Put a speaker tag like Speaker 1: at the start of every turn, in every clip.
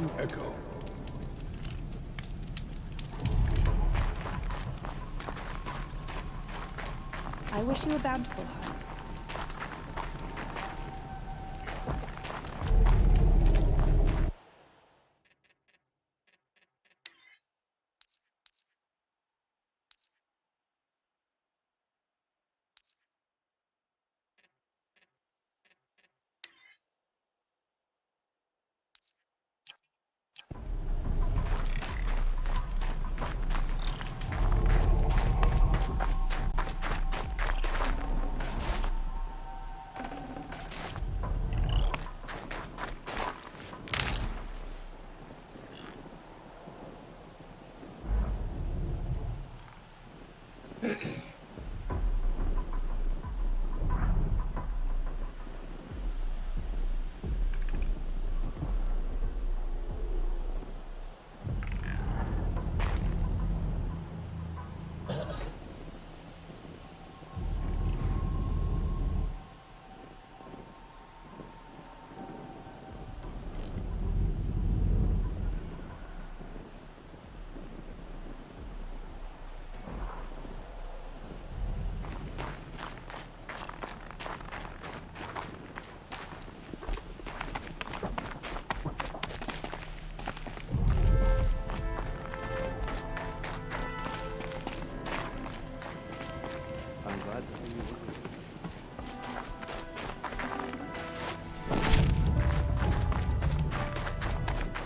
Speaker 1: long ago.
Speaker 2: I wish you a bountiful hunt.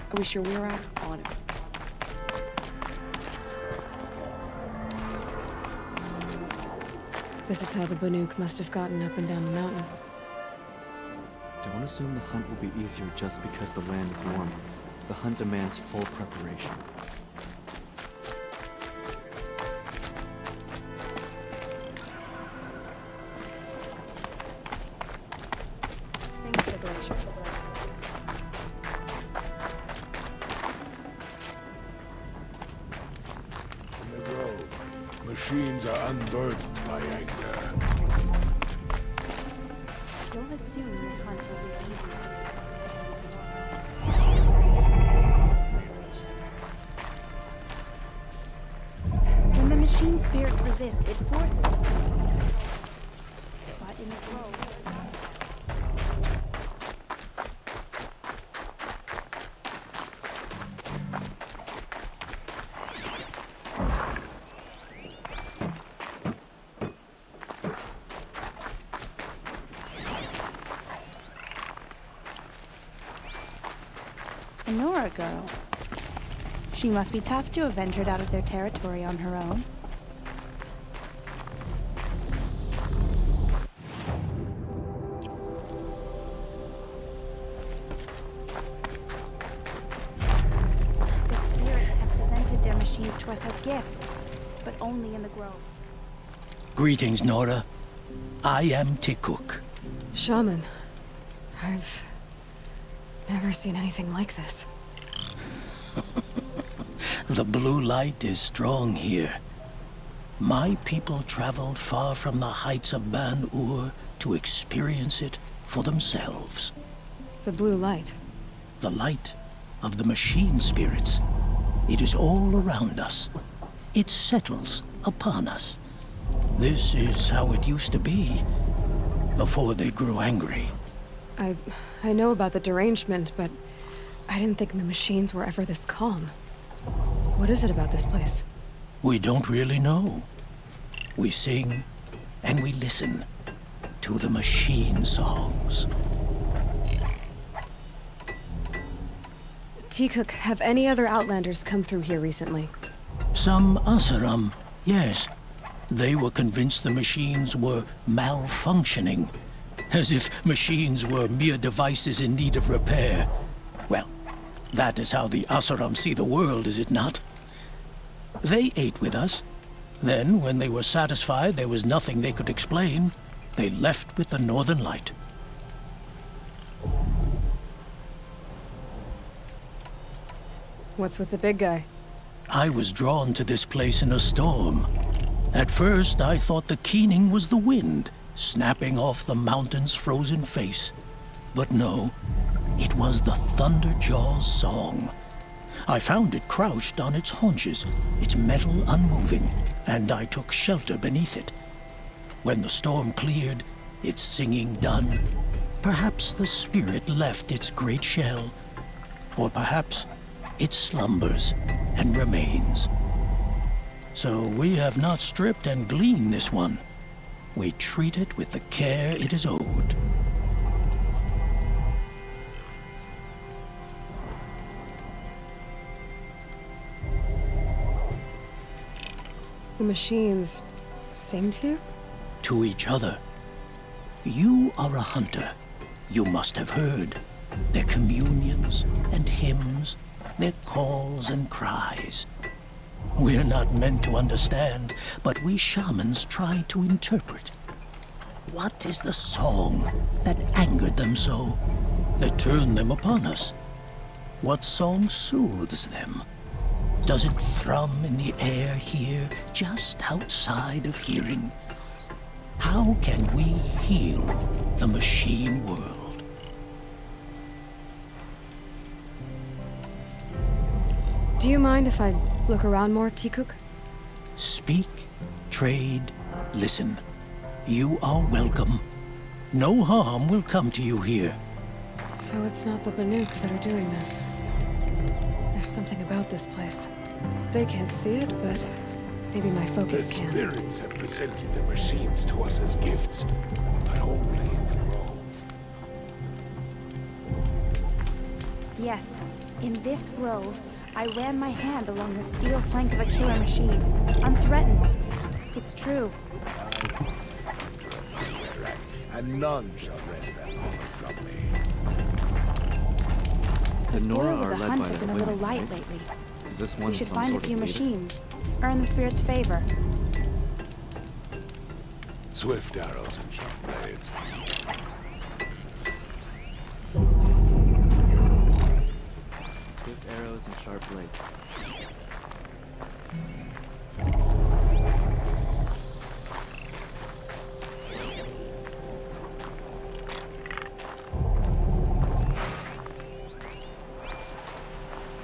Speaker 2: Are we sure we were out on it?
Speaker 3: This is how the Banuk must have gotten up and down the mountain.
Speaker 4: Don't assume the hunt will be easier just because the land is warmer. The hunt demands full preparation.
Speaker 2: Sing to the glaciers.
Speaker 1: In the grove, machines are unburdened by anger.
Speaker 2: Don't assume your hunt will be easy. When the machine spirits resist, it forces them. But in the grove, a Nora girl. She must be tough to have ventured out of their territory on her own. The spirits have presented their machines to us as gifts, but only in the grove.
Speaker 5: Greetings, Nora. I am Tikuk.
Speaker 3: Shaman, I've never seen anything like this.
Speaker 5: The blue light is strong here. My people traveled far from the heights of Ban-Ur to experience it for themselves.
Speaker 3: The blue light.
Speaker 5: The light of the machine spirits. It is all around us. It settles upon us. This is how it used to be, before they grew angry.
Speaker 3: I know about the derangement, but I didn't think the machines were ever this calm. What is it about this place?
Speaker 5: We don't really know. We sing and we listen to the machine songs.
Speaker 3: Tikuk, have any other Outlanders come through here recently?
Speaker 5: Some Asaram, yes. They were convinced the machines were malfunctioning. As if machines were mere devices in need of repair. Well, that is how the Asaram see the world, is it not? They ate with us. Then, when they were satisfied there was nothing they could explain, they left with the Northern Light.
Speaker 3: What's with the big guy?
Speaker 5: I was drawn to this place in a storm. At first, I thought the keening was the wind, snapping off the mountain's frozen face. But no, It was the Thunderjaw's song. I found it crouched on its haunches, its metal unmoving, and I took shelter beneath it. When the storm cleared, its singing done, perhaps the spirit left its great shell, or perhaps it slumbers and remains. So we have not stripped and gleaned this one. We treat it with the care it is owed.
Speaker 3: The machines sing to you?
Speaker 5: To each other. You are a hunter. You must have heard their communions and hymns, their calls and cries. We're not meant to understand, but we shamans try to interpret. What is the song that angered them so, that turned them upon us? What song soothes them? Does it thrum in the air here, just outside of hearing? How can we heal the machine world?
Speaker 3: Do you mind if I look around more, Tikuk?
Speaker 5: Speak, trade, listen. You are welcome. No harm will come to you here.
Speaker 3: So it's not the Banuk that are doing this. There's something about this place. They can't see it, but maybe my
Speaker 1: The
Speaker 3: focus can.
Speaker 1: spirits have presented the machines to us as gifts, but only in the grove.
Speaker 2: Yes, in this grove, I ran my hand along the steel flank of a killer machine, unthreatened. It's true.
Speaker 1: And none shall wrest that honor from me.
Speaker 2: The
Speaker 4: Nora
Speaker 2: spoils of
Speaker 4: are
Speaker 2: the
Speaker 4: led
Speaker 2: hunt
Speaker 4: by
Speaker 2: have
Speaker 4: the
Speaker 2: been a little
Speaker 4: women,
Speaker 2: light
Speaker 4: right?
Speaker 2: lately.
Speaker 4: Is this one
Speaker 2: We should
Speaker 4: some
Speaker 2: find a
Speaker 4: sort
Speaker 2: few
Speaker 4: of leader?
Speaker 2: machines, earn the spirit's favor.
Speaker 1: Swift arrows and sharp blades.
Speaker 4: Swift arrows and sharp blades.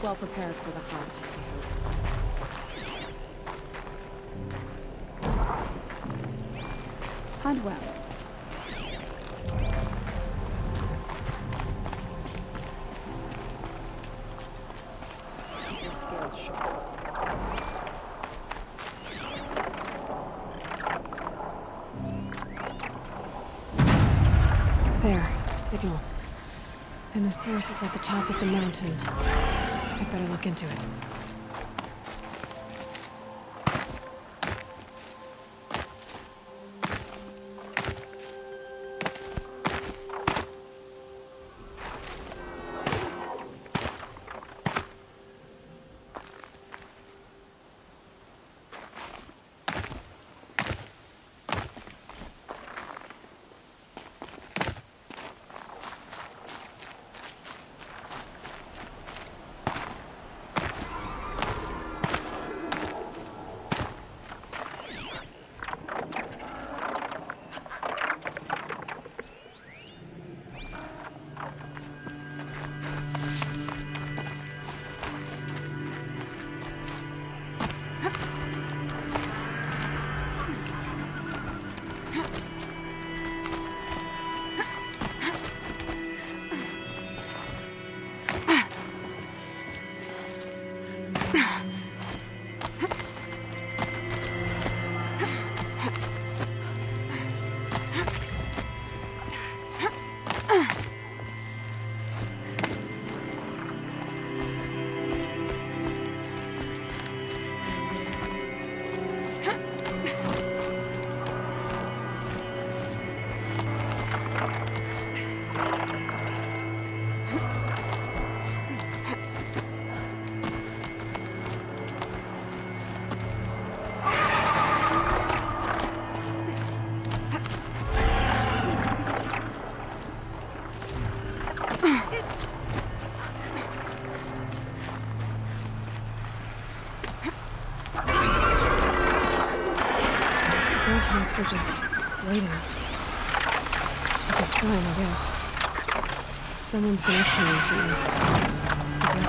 Speaker 3: Well prepared for the hunt,
Speaker 2: Hunt well.
Speaker 3: There, a signal. And the source is at the top of the mountain. I better look into it. Groundhogs are just waiting. A good sign, I guess. Someone's been accusing me. Is that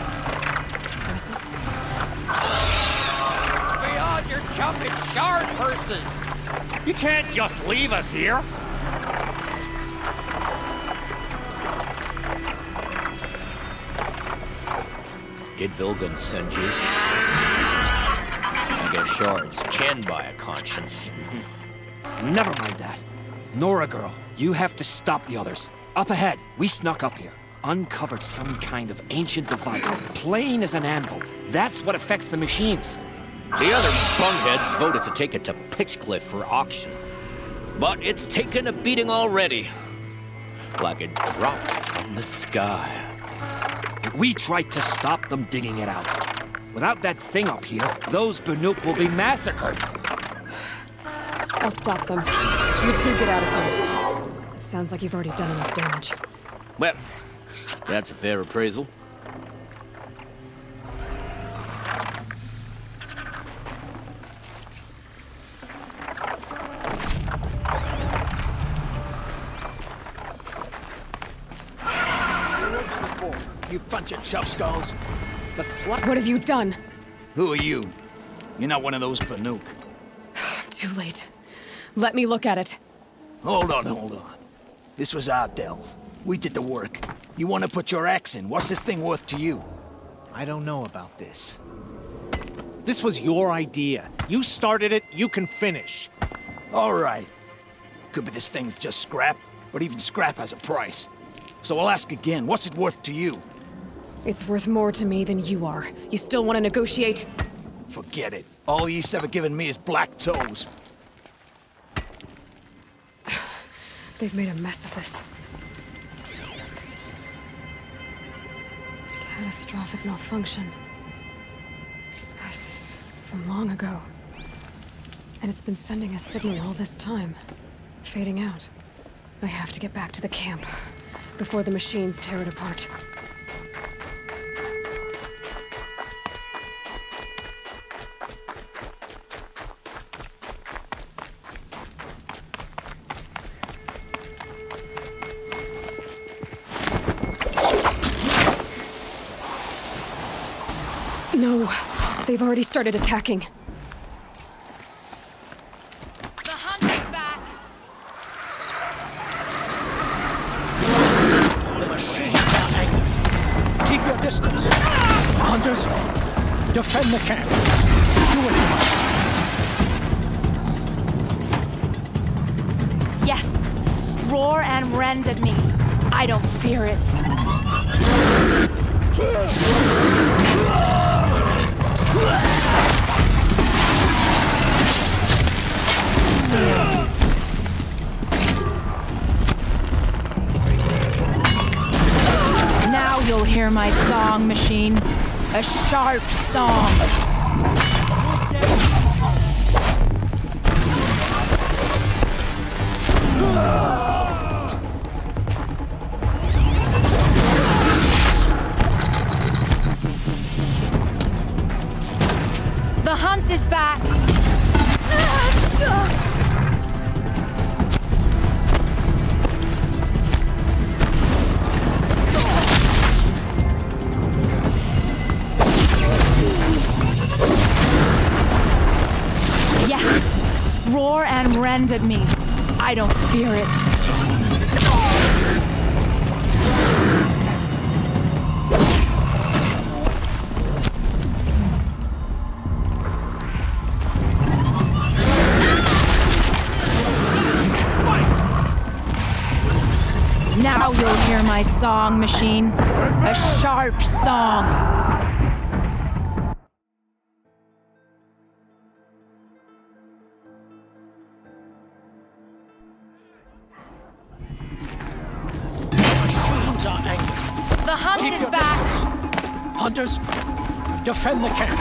Speaker 3: voices?
Speaker 6: We on your jumping shard purses! You can't just leave us here!
Speaker 7: Did Vilgun send you? I guess shards can buy a conscience.
Speaker 6: Never mind that. Nora girl, you have to stop the others. Up ahead, we snuck up here. Uncovered some kind of ancient device, plain as an anvil. That's what affects the machines.
Speaker 7: The other bungheads voted to take it to Pitchcliff for auction. But it's taken a beating already. Like it dropped from the sky.
Speaker 6: We tried to stop them digging it out. Without that thing up here, those Banuk will be massacred.
Speaker 3: I'll stop them. You two get out of here. It sounds like you've already done enough damage.
Speaker 7: Well, that's a fair appraisal.
Speaker 1: You bunch of chuff skulls.
Speaker 6: The slut.
Speaker 3: What have you done?
Speaker 8: Who are you? You're not one of those Banuk.
Speaker 3: Too late. Let me look at it.
Speaker 8: Hold on. This was our delve. We did the work. You want to put your axe in? What's this thing worth to you?
Speaker 9: I don't know about this. This was your idea. You started it, you can finish.
Speaker 8: All right. Could be this thing's just scrap, but even scrap has a price. So I'll ask again, what's it worth to you?
Speaker 3: It's worth more to me than you are. You still want to negotiate?
Speaker 8: Forget it. All you've ever given me is black toes.
Speaker 3: They've made a mess of this. Catastrophic malfunction. This is from long ago. And it's been sending a signal all this time. Fading out. I have to get back to the camp before the machines tear it apart. No, they've already started attacking.
Speaker 2: The hunt is back!
Speaker 5: The machines are angry. Keep your distance. Hunters, defend the camp. Do what you must.
Speaker 2: Yes! Roar and rend at me. I don't fear it. Now you'll hear my song, machine. A sharp song. The hunt is back! Yes! Roar and rend at me. I don't fear it. Now you'll hear my song, machine. A sharp song.
Speaker 5: Machines are angry.
Speaker 2: The hunt
Speaker 5: Keep
Speaker 2: is
Speaker 5: your
Speaker 2: back.
Speaker 5: distance. Hunters, defend the camp.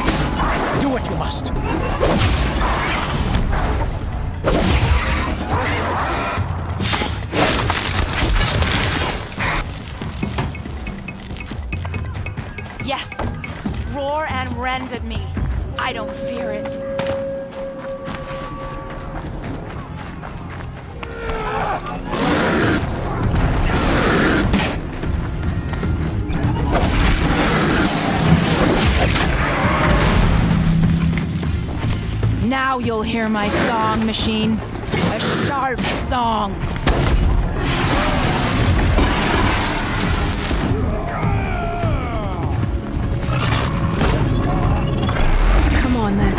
Speaker 5: Do what you must.
Speaker 2: Yes. Roar and rend at me. I don't fear it. Now you'll hear my song machine. A sharp song.
Speaker 3: Come on, then.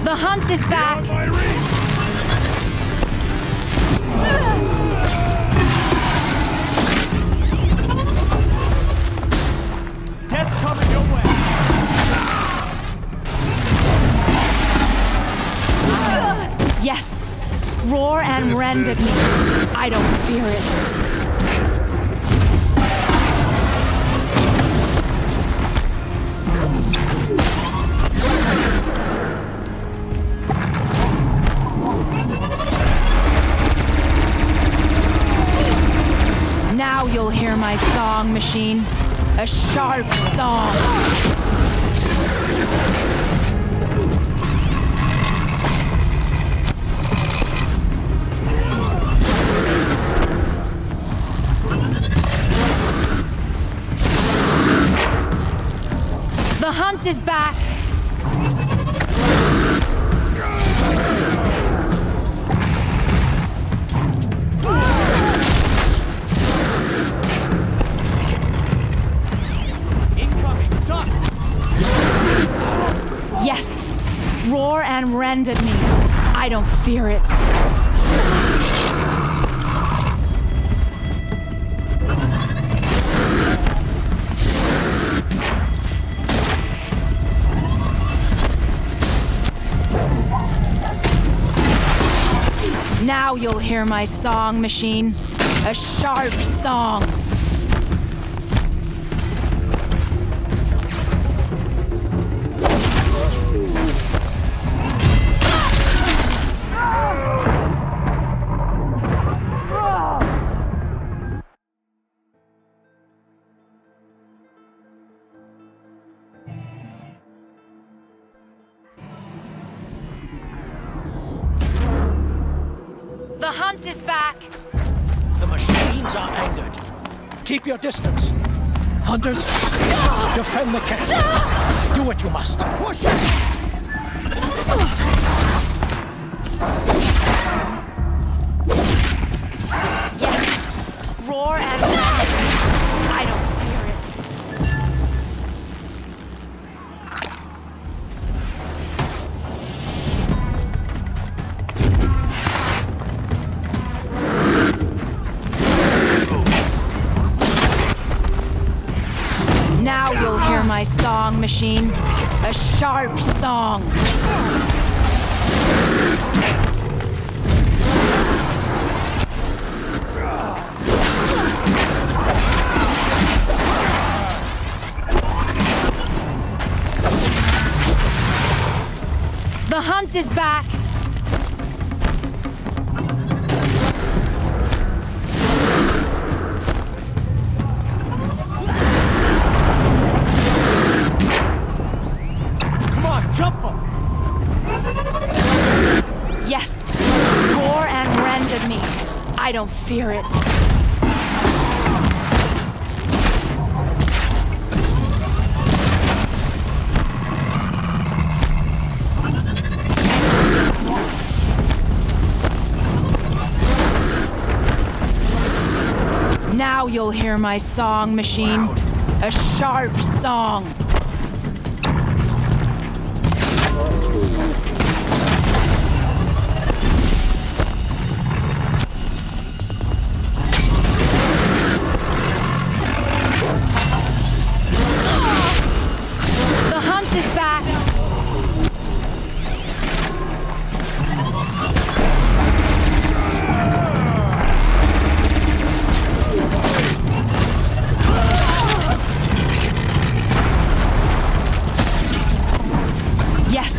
Speaker 2: The hunt is back.
Speaker 9: Death's coming your way.
Speaker 2: Yes. Roar and rend at me. I don't fear it. Now you'll hear my song machine. A sharp song. The hunt is back.
Speaker 9: Incoming. Duck.
Speaker 2: Yes. Roar and rend at me. I don't fear it. Now you'll hear my song machine. A sharp song. The hunt is back.
Speaker 5: The machines are angered. Keep your distance. Hunters, defend the camp. Do what you must. Push it!
Speaker 2: Yes. Roar and I don't fear it. Now you'll hear my song machine. A sharp song. The hunt is back.
Speaker 9: Come on, jump him.
Speaker 2: Yes. Roar and rend at me. I don't fear it. Now you'll hear my song machine. A sharp song. The hunt is back. Yes.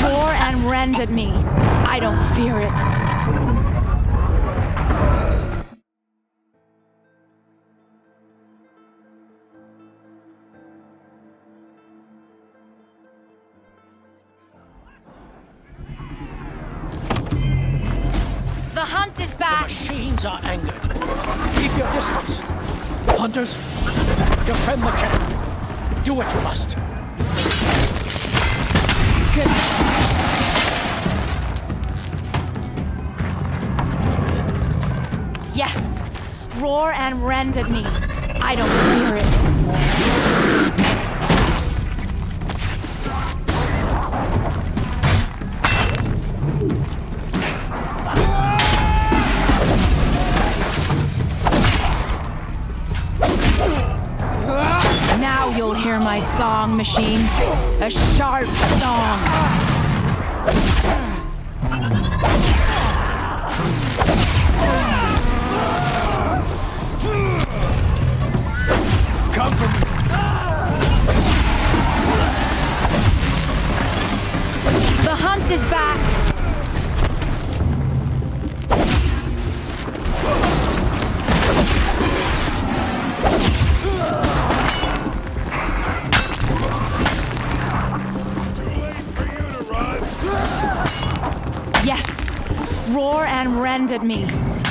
Speaker 2: Roar and rend at me. I don't fear it. The hunt is
Speaker 5: The
Speaker 2: back.
Speaker 5: machines are angered. Keep your distance. Hunters, defend the camp. Do what you must.
Speaker 2: Yes! Roar and rend at me. I don't fear it. Now you'll hear my song, machine. A sharp song.
Speaker 1: Come for me!
Speaker 2: The hunt is back! Yes! Roar and rend at me.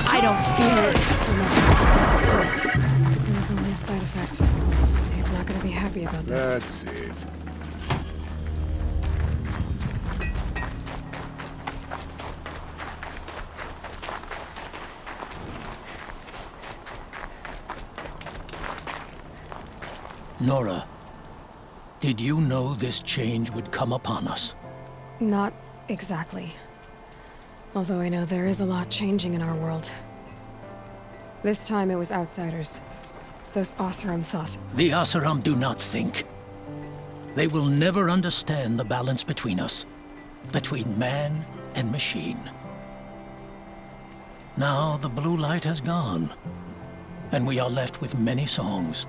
Speaker 2: I don't fear it.
Speaker 3: There's only a side effect. He's not gonna be happy about this.
Speaker 1: That's it.
Speaker 5: Nora, did you know this change would come upon us?
Speaker 3: Not exactly. Although I know there is a lot changing in our world. This time it was outsiders. Those Oseram thought.
Speaker 5: The Oseram do not think. They will never understand the balance between us. Between man and machine. Now the blue light has gone. And we are left with many songs.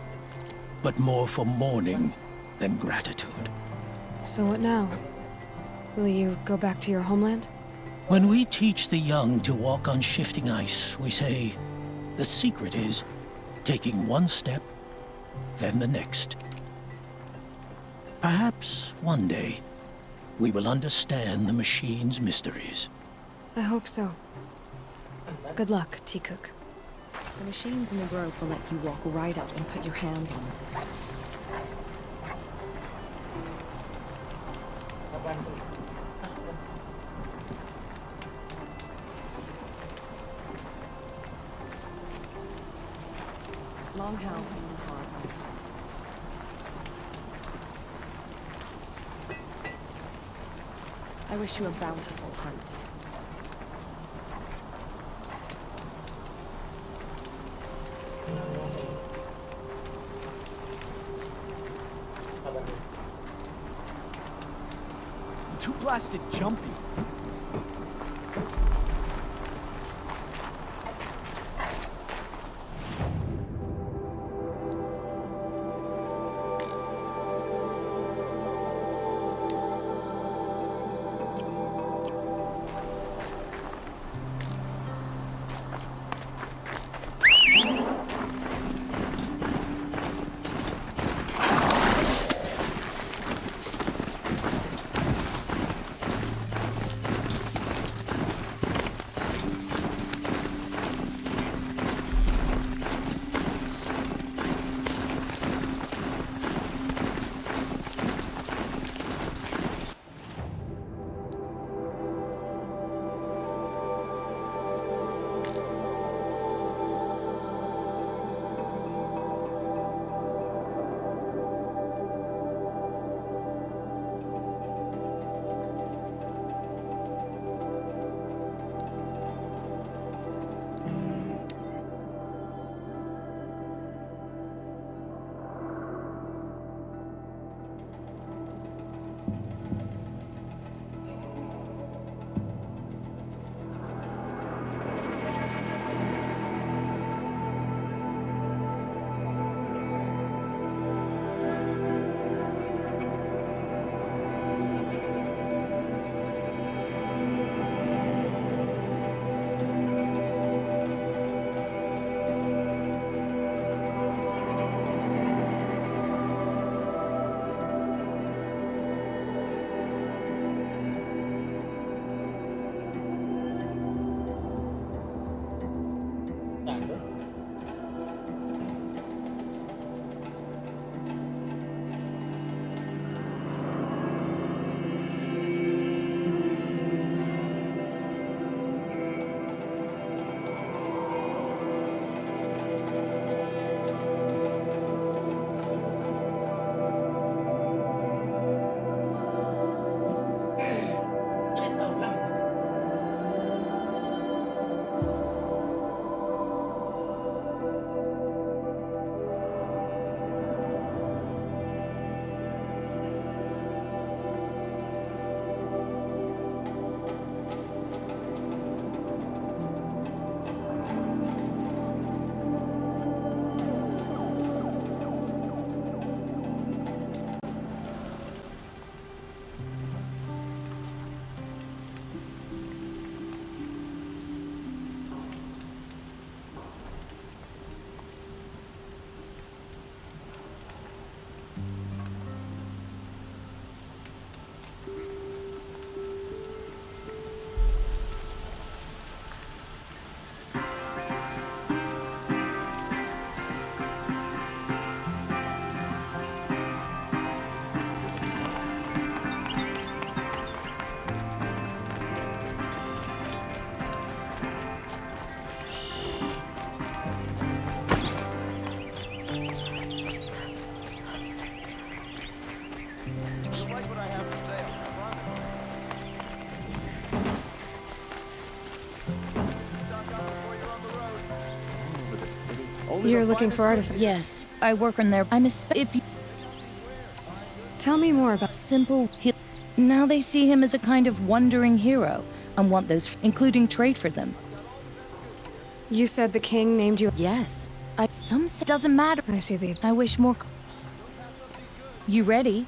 Speaker 5: But more for mourning than gratitude.
Speaker 3: So what now? Will you go back to your homeland?
Speaker 5: When we teach the young to walk on shifting ice, we say, the secret is taking one step, then the next. Perhaps one day, we will understand the machine's mysteries.
Speaker 3: I hope so. Good luck, T-Cook.
Speaker 10: The machines in the grove will let you walk right up and put your hands on them. Long held in the hard ice. I wish you a bountiful hunt.
Speaker 9: Too blasted jumpy.
Speaker 3: You're looking for artifacts?
Speaker 11: Yes, I work on their. If you
Speaker 3: Tell me more about...
Speaker 11: simple. Now they see him as a kind of wandering hero and want those, including trade for them.
Speaker 3: You said the king named you...
Speaker 11: Yes, some say doesn't matter.
Speaker 3: I see the...
Speaker 11: I wish more. You ready?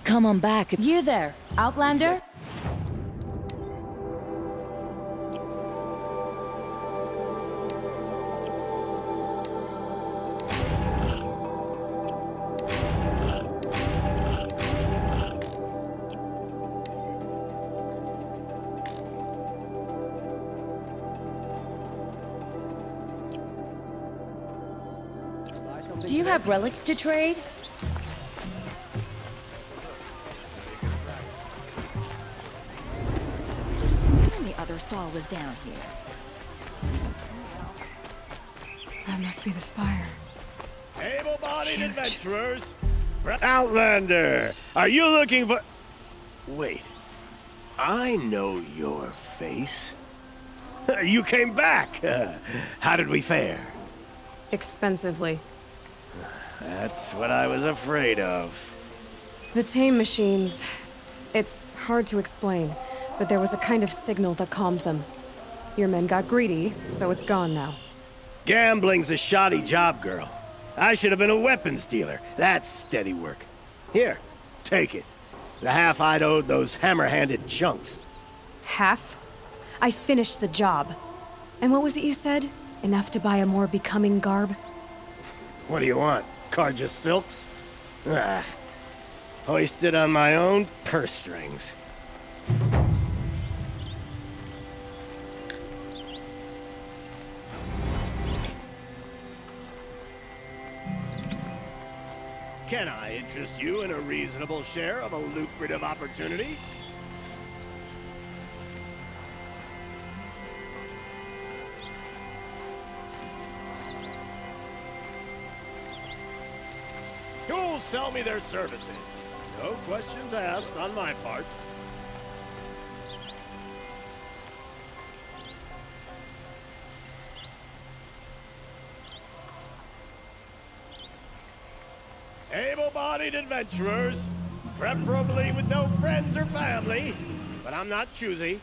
Speaker 11: Come on back. You there, Outlander? Do you have relics to trade?
Speaker 10: Stall was down here.
Speaker 3: That must be the spire.
Speaker 1: Able-bodied adventurers! Outlander! Are you looking for... Wait. I know your face. You came back! How did we fare?
Speaker 3: Expensively.
Speaker 1: That's what I was afraid of.
Speaker 3: The tame machines... It's hard to explain, but there was a kind of signal that calmed them. Your men got greedy, so it's gone now.
Speaker 1: Gambling's a shoddy job, girl. I should have been a weapons dealer. That's steady work. Here, take it. The half I'd owed those hammer-handed chunks.
Speaker 3: Half? I finished the job. And what was it you said? Enough to buy a more becoming garb?
Speaker 1: What do you want? Carja silks? Ah, hoisted on my own purse strings. Can I interest you in a reasonable share of a lucrative opportunity? Who'll sell me their services? No questions asked on my part. Able-bodied adventurers, preferably with no friends or family, but I'm not choosy.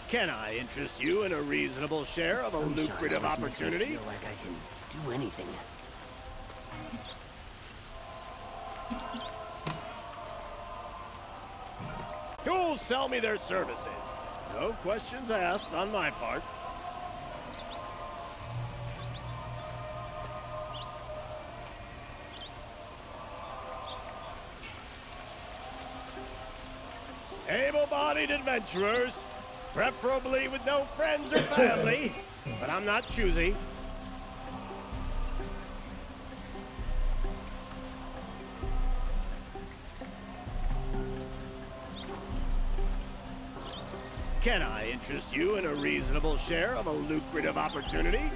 Speaker 1: Can I interest you in a reasonable share of a lucrative opportunity?
Speaker 12: I feel like I can do anything.
Speaker 1: Who'll sell me their services? No questions asked on my part. Able-bodied adventurers, preferably with no friends or family, but I'm not choosy. Can I interest you in a reasonable share of a lucrative opportunity?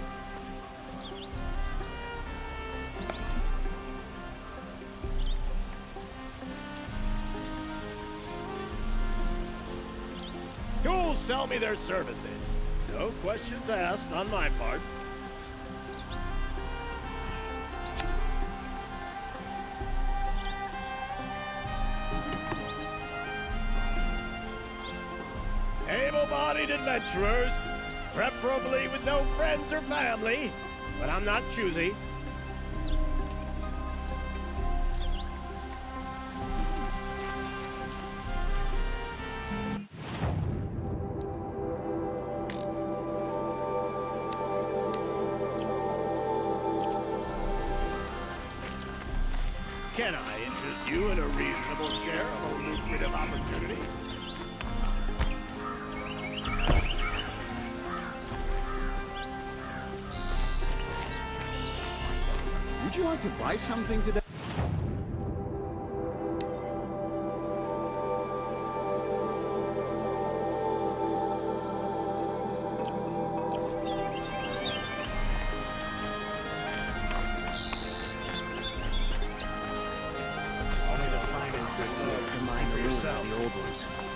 Speaker 1: Who'll sell me their services? No questions asked on my part. Able-bodied adventurers, preferably with no friends or family, but I'm not choosy. Can I interest you in a reasonable share of a lucrative opportunity?
Speaker 13: Would you like to buy something today?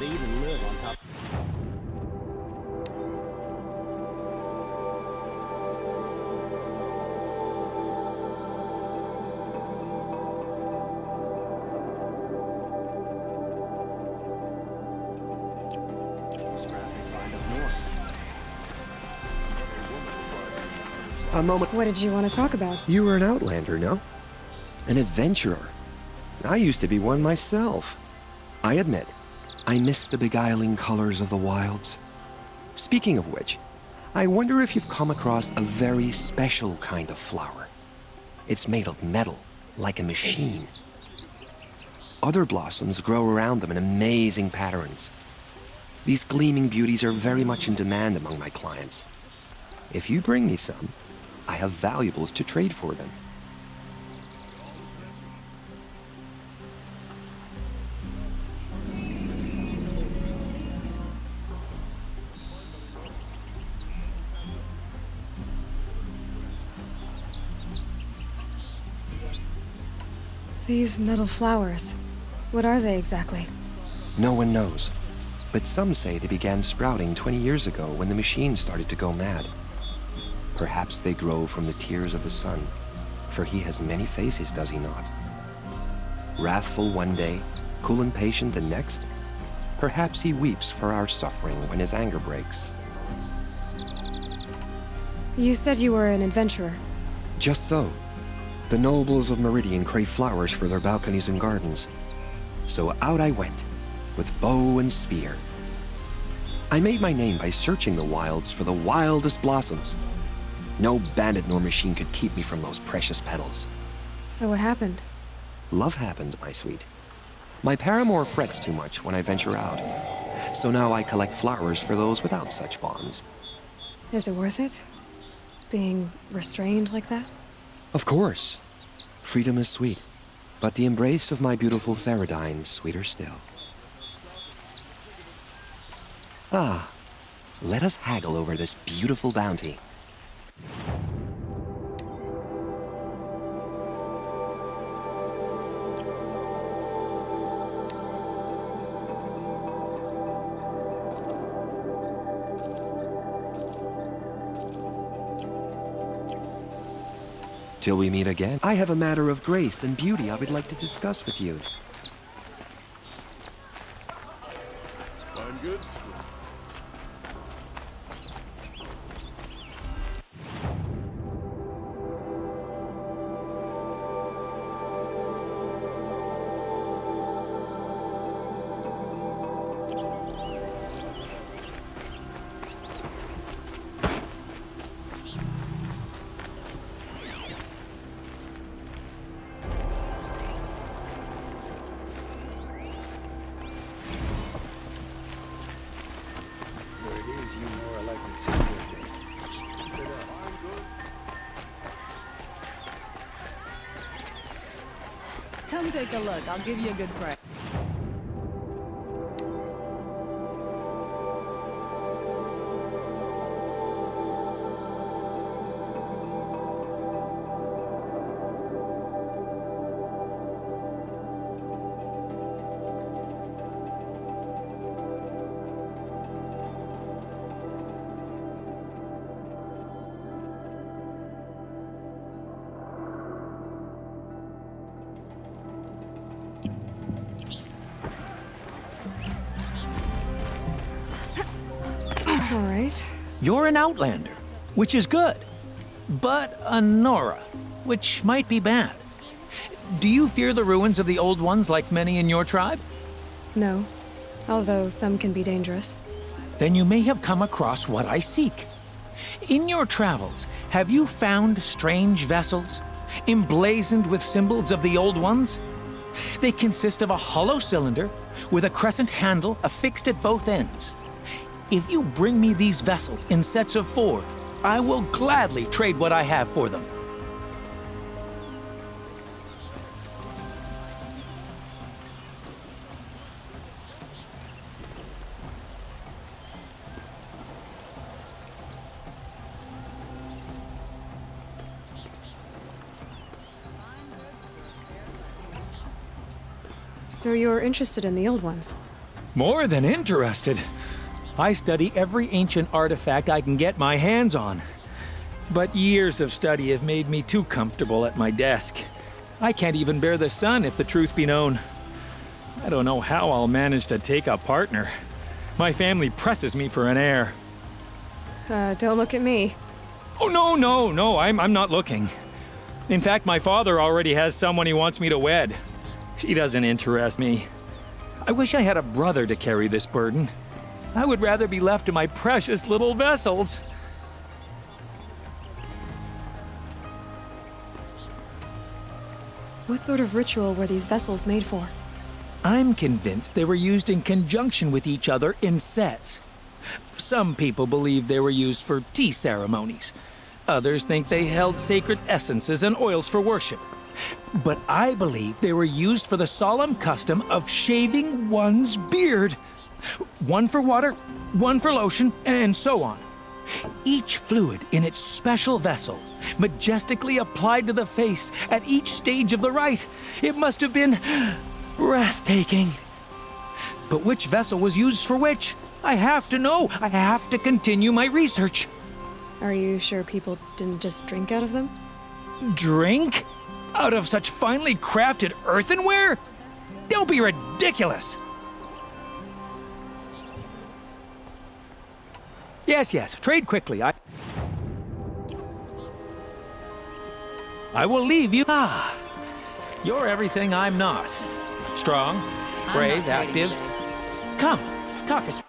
Speaker 12: They even live on top.
Speaker 14: A moment.
Speaker 3: What did you want to talk about?
Speaker 14: You were an outlander, no? An adventurer. I used to be one myself. I admit, I miss the beguiling colors of the wilds. Speaking of which, I wonder if you've come across a very special kind of flower. It's made of metal, like a machine. Other blossoms grow around them in amazing patterns. These gleaming beauties are very much in demand among my clients. If you bring me some, I have valuables to trade for them.
Speaker 3: These metal flowers. What are they exactly?
Speaker 14: No one knows, but some say they began sprouting 20 years ago when the machine started to go mad. Perhaps they grow from the tears of the sun, for he has many faces, does he not? Wrathful one day, cool and patient the next. Perhaps he weeps for our suffering when his anger breaks.
Speaker 3: You said you were an adventurer.
Speaker 14: Just so. The nobles of Meridian crave flowers for their balconies and gardens. So out I went, with bow and spear. I made my name by searching the wilds for the wildest blossoms. No bandit nor machine could keep me from those precious petals.
Speaker 3: So what happened?
Speaker 14: Love happened, my sweet. My paramour frets too much when I venture out. So now I collect flowers for those without such bonds.
Speaker 3: Is it worth it? Being restrained like that?
Speaker 14: Of course. Freedom is sweet, but the embrace of my beautiful Theridine sweeter still. Ah, let us haggle over this beautiful bounty. Till we meet again, I have a matter of grace and beauty I would like to discuss with you.
Speaker 13: Fine goods.
Speaker 10: Come take a look. I'll give you a good price.
Speaker 3: All right.
Speaker 15: You're an outlander, which is good. But a Nora, which might be bad. Do you fear the ruins of the Old Ones like many in your tribe?
Speaker 3: No. Although some can be dangerous.
Speaker 15: Then you may have come across what I seek. In your travels, have you found strange vessels, emblazoned with symbols of the Old Ones? They consist of a hollow cylinder with a crescent handle affixed at both ends. If you bring me these vessels in sets of 4, I will gladly trade what I have for them.
Speaker 3: So you're interested in the old ones?
Speaker 15: More than interested. I study every ancient artifact I can get my hands on. But years of study have made me too comfortable at my desk. I can't even bear the sun, if the truth be known. I don't know how I'll manage to take a partner. My family presses me for an heir.
Speaker 3: Don't look at me.
Speaker 15: Oh, no, I'm not looking. In fact, my father already has someone he wants me to wed. She doesn't interest me. I wish I had a brother to carry this burden. I would rather be left to my precious little vessels.
Speaker 3: What sort of ritual were these vessels made for?
Speaker 15: I'm convinced they were used in conjunction with each other in sets. Some people believe they were used for tea ceremonies. Others think they held sacred essences and oils for worship. But I believe they were used for the solemn custom of shaving one's beard. One for water, one for lotion, and so on. Each fluid in its special vessel, majestically applied to the face at each stage of the rite. It must have been breathtaking. But which vessel was used for which? I have to know. I have to continue my research.
Speaker 3: Are you sure people didn't just drink out of them?
Speaker 15: Drink? Out of such finely crafted earthenware? Don't be ridiculous! Yes, trade quickly. I will leave you. You're everything I'm not. Strong, brave, active. Come, talk us.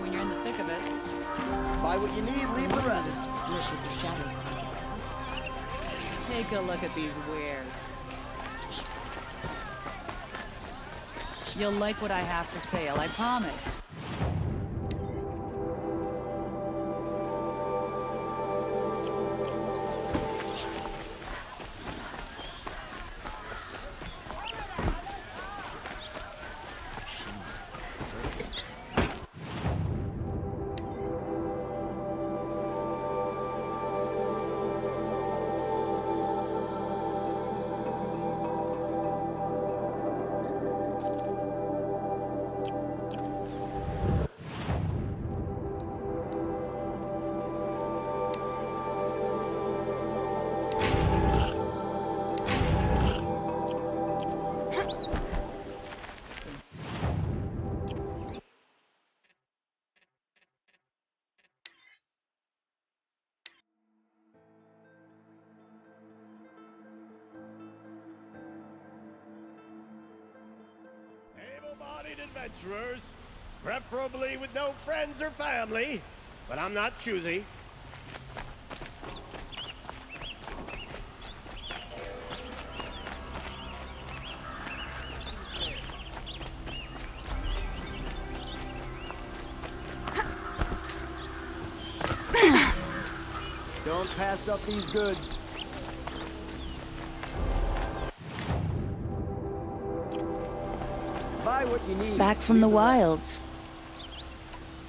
Speaker 16: When you're in the thick of it.
Speaker 12: Buy what you need, leave the rest.
Speaker 16: Split with the shadow. Take a look at these wares. You'll like what I have to sell, I promise.
Speaker 1: Able-bodied adventurers, preferably with no friends or family, but I'm not choosy.
Speaker 12: Don't pass up these goods. Buy what you need.
Speaker 11: Back from the wilds.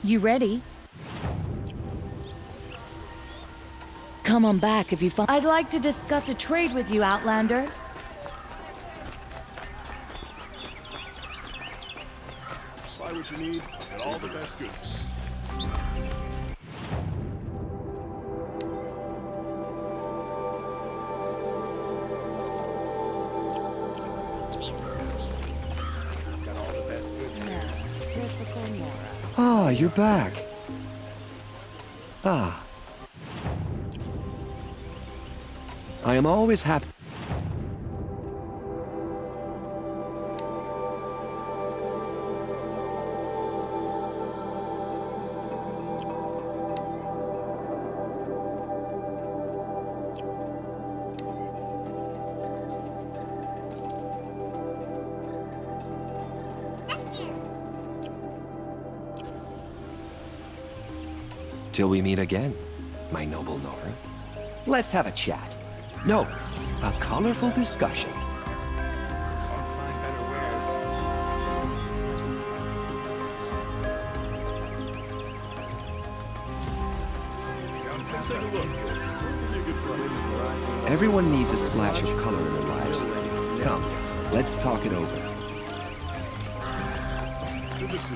Speaker 11: You ready? Come on back if you find. I'd like to discuss a trade with you, Outlander.
Speaker 13: you need, I've got all the best goods.
Speaker 14: Ah, you're back. Ah. I am always happy. Till we meet again, my noble Nora. Let's have a chat. No, a colorful discussion. Everyone needs a splash of color in their lives. Come, let's talk it over.
Speaker 13: Good to see.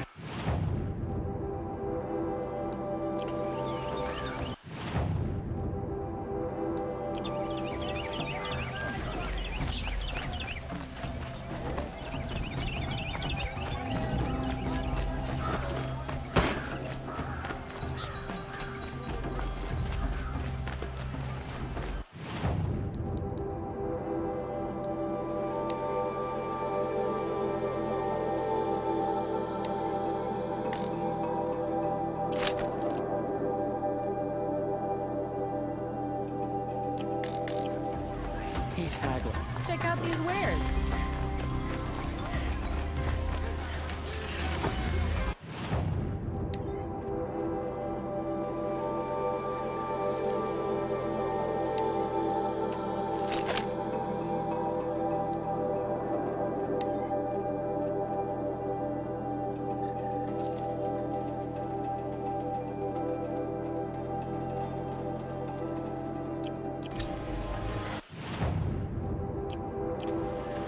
Speaker 16: Check out these wares.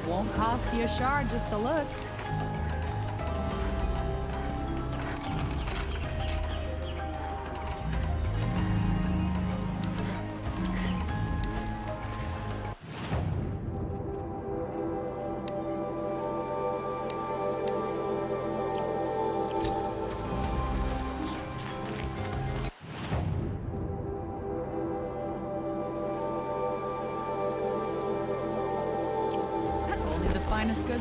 Speaker 16: Won't cost you a shard just to look. Finest good.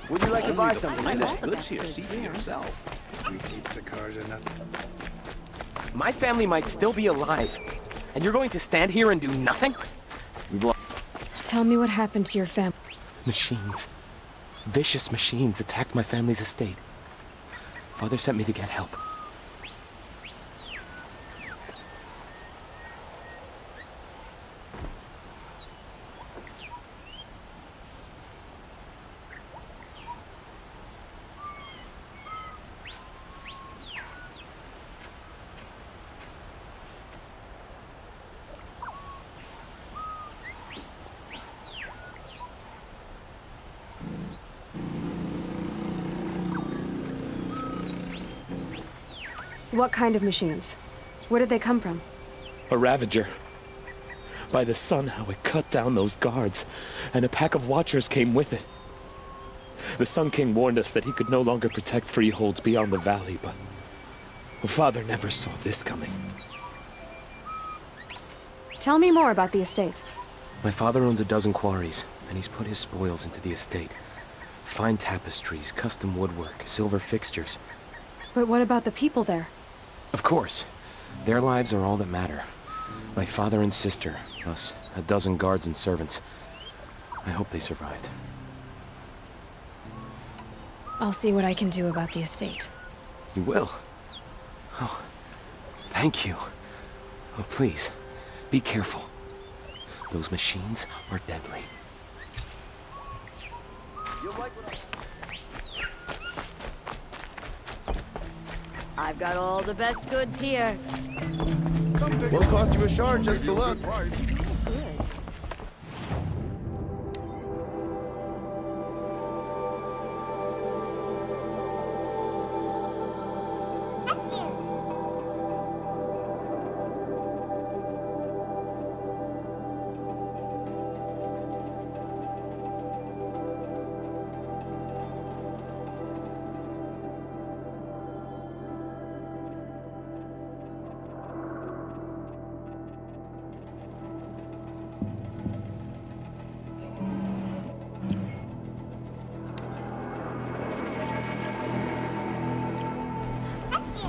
Speaker 12: Would you like to buy
Speaker 17: Only the
Speaker 12: something?
Speaker 17: finest goods here. See for yourself.
Speaker 18: We teach the cars enough.
Speaker 12: My family might still be alive, and you're going to stand here and do nothing?
Speaker 3: Tell me what happened to your family.
Speaker 12: Machines. Vicious machines attacked my family's estate. Father sent me to get help.
Speaker 3: What kind of machines? Where did they come from?
Speaker 12: A Ravager. By the sun, how it cut down those guards, and a pack of watchers came with it. The Sun King warned us that he could no longer protect freeholds beyond the valley, but Father never saw this coming.
Speaker 3: Tell me more about the estate.
Speaker 12: My father owns a dozen quarries, and he's put his spoils into the estate. Fine tapestries, custom woodwork, silver fixtures.
Speaker 3: But what about the people there?
Speaker 12: Of course. Their lives are all that matter. My father and sister, plus a dozen guards and servants. I hope they survived.
Speaker 3: I'll see what I can do about the estate.
Speaker 12: You will? Oh, thank you. Oh, please, be careful. Those machines are deadly.
Speaker 19: I've got all the best goods here.
Speaker 12: Won't cost you a shard just to look.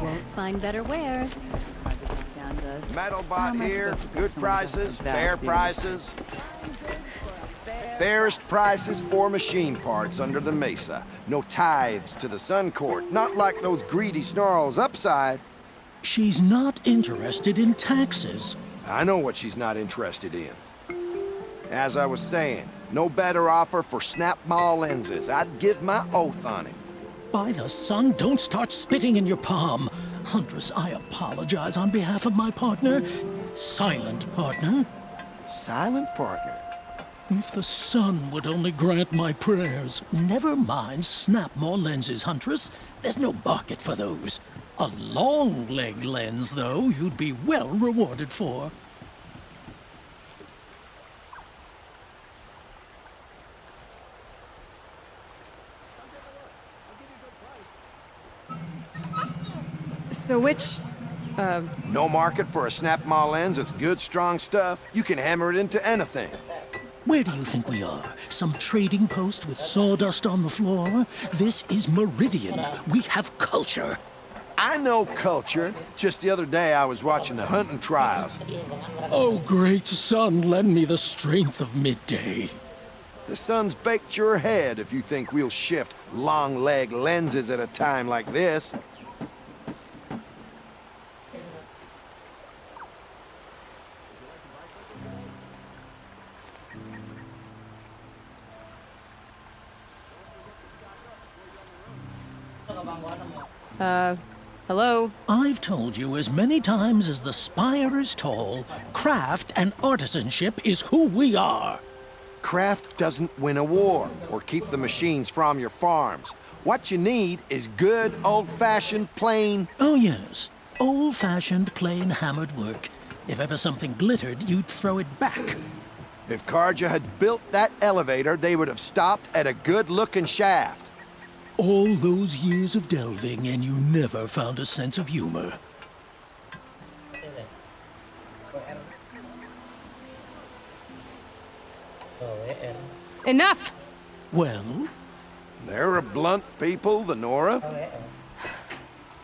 Speaker 19: Won't find better wares.
Speaker 20: Metal bot here, good prices, fair prices. Fairest prices for machine parts under the mesa. No tithes to the Sun Court, not like those greedy snarls upside.
Speaker 5: She's not interested in taxes.
Speaker 20: I know what she's not interested in. As I was saying, no better offer for snap maw lenses. I'd give my oath on it.
Speaker 5: By the sun, don't start spitting in your palm. Huntress, I apologize on behalf of my partner. Silent partner.
Speaker 20: Silent partner?
Speaker 5: If the sun would only grant my prayers. Never mind snap maw lenses, Huntress. There's no market for those. A long leg lens, though, you'd be well rewarded for.
Speaker 3: So which,
Speaker 20: No market for a snap maw lens that's good, strong stuff. You can hammer it into anything.
Speaker 5: Where do you think we are? Some trading post with sawdust on the floor? This is Meridian. We have culture.
Speaker 20: I know culture. Just the other day I was watching the hunting trials.
Speaker 5: Oh, great sun, lend me the strength of midday.
Speaker 20: The sun's baked your head if you think we'll shift long leg lenses at a time like this.
Speaker 3: Hello?
Speaker 5: I've told you as many times as the spire is tall, craft and artisanship is who we are.
Speaker 20: Craft doesn't win a war or keep the machines from your farms. What you need is good, old-fashioned, plain...
Speaker 5: Oh, yes. Old-fashioned, plain hammered work. If ever something glittered, you'd throw it back.
Speaker 20: If Karja had built that elevator, they would have stopped at a good-looking shaft.
Speaker 5: All those years of delving, and you never found a sense of humor.
Speaker 3: Enough!
Speaker 5: Well?
Speaker 20: They're a blunt people, the Nora.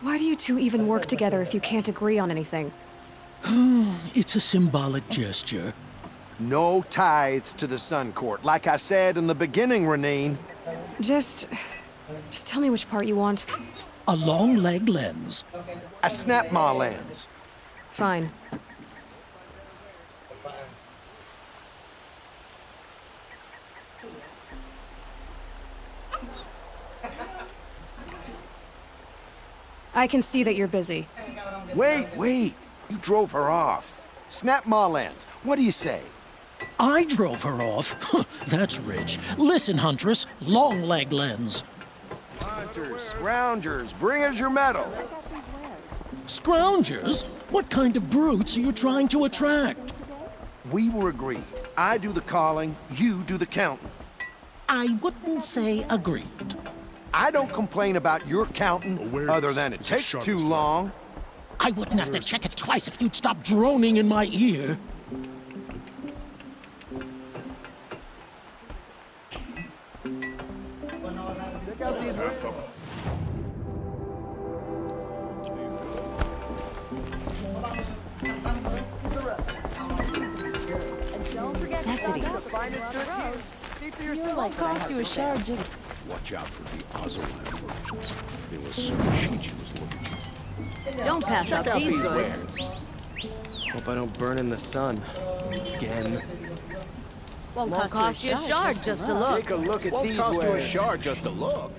Speaker 3: Why do you two even work together if you can't agree on anything?
Speaker 5: It's a symbolic gesture.
Speaker 20: No tithes to the Sun Court. Like I said in the beginning, Renine.
Speaker 3: Just tell me which part you want.
Speaker 5: A long leg lens.
Speaker 20: A snap-maw lens.
Speaker 3: Fine. I can see that you're busy.
Speaker 20: Wait. You drove her off. Snap-maw lens. What do you say?
Speaker 5: I drove her off? That's rich. Listen, Huntress, long leg lens.
Speaker 20: Hunters, scroungers, bring us your medal.
Speaker 5: Scroungers? What kind of brutes are you trying to attract?
Speaker 20: We were agreed. I do the calling, you do the counting.
Speaker 5: I wouldn't say agreed.
Speaker 20: I don't complain about your counting, other than it takes too long.
Speaker 5: I wouldn't have to check it twice if you'd stop droning in my ear.
Speaker 16: Necessities. Won't cost you a shard just...
Speaker 13: Watch out for the Ozolan merchants. They will soon shoot you as looking.
Speaker 19: Don't pass up these goods.
Speaker 4: wares. Hope I don't burn in the sun. Again.
Speaker 19: Won't cost you a shard just to look.
Speaker 17: Take a look at these wares. Won't cost you a shard just to look.